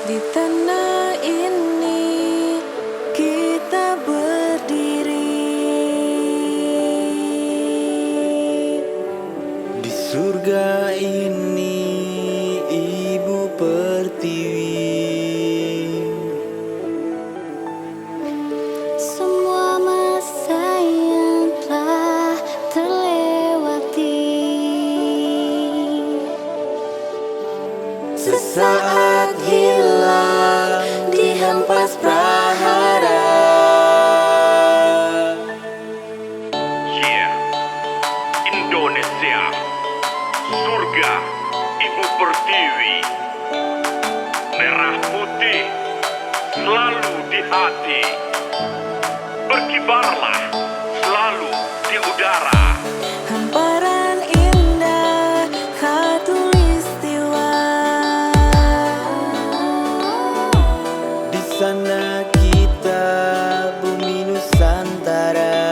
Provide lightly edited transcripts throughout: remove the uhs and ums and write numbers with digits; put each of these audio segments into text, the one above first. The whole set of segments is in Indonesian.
Di tanah ini kita berdiri, di surga ini Ibu Pertiwi. Semua masa yang telah terlewati, Sesaat hilang di hempas prahara. Yeah, Indonesia, surga Ibu Pertiwi, merah putih selalu di hati, berkibarlah selalu di udara. hamparan indah khatulistiwa. Di sana kita bumi Nusantara.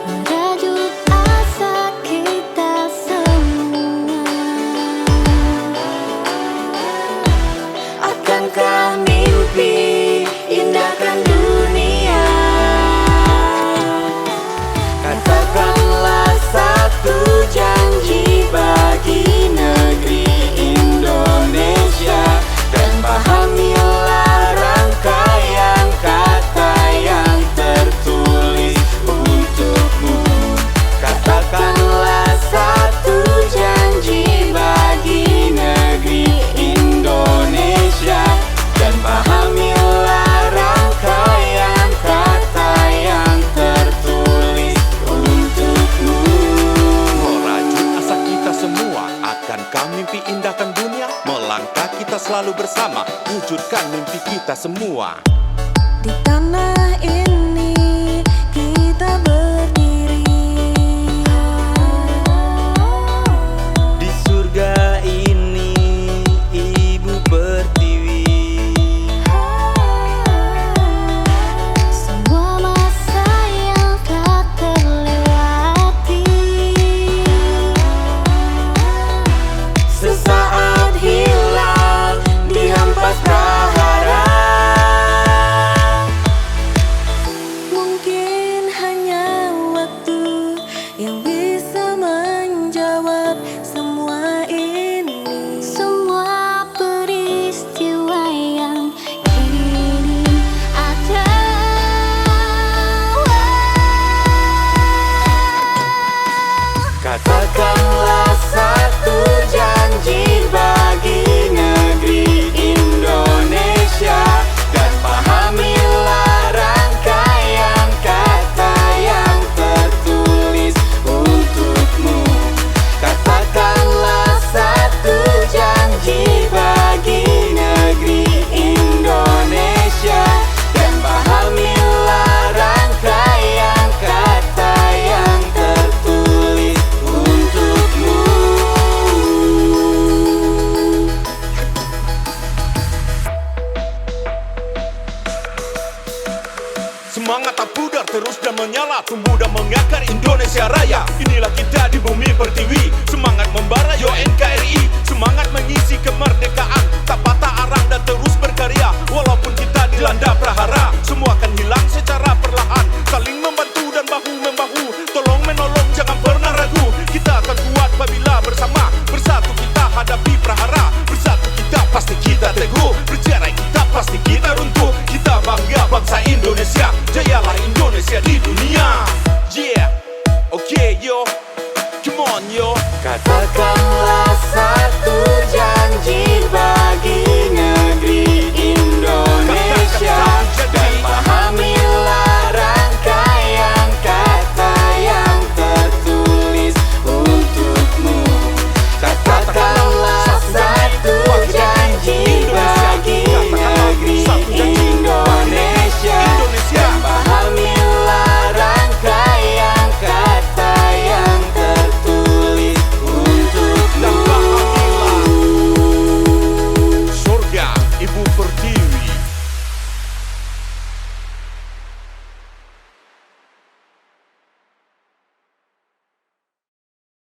merajut asa kita semua. Akankah mimpi indahkan dunia? Katakanlah satu janji bagi negeri Indonesia, dan pahamilah rangkaian kata yang tertulis untukmu. Katakanlah satu janji bagi negeri Indonesia, dan pahamilah rangkaian kata yang tertulis untukmu. Merajut asa kita semua, akankah mimpi indahkan dunia? Melangkah kita selalu bersama, wujudkan mimpi kita semua. Di tanah ini kita berdiri, Di surga ini Ibu Pertiwi. Semua masa yang telah terlewati, Sesaat hilang di hempas prahara. mungkin hanya waktu yang bisa menjawab semua ini. semua peristiwa yang kini ada. Katakanlah satu janji bagi negeri Indonesia, dan pahamilah rangkaian kata yang tertulis untukmu. Katakanlah satu janji bagi negeri Indonesia, dan pahamilah rangkaian kata yang tertulis untukmu. Semangat tak pudar terus dan menyala, tumbuh dan mengakar Indonesia Raya. Inilah kita di bumi Pertiwi, semangat membara yo NKRI.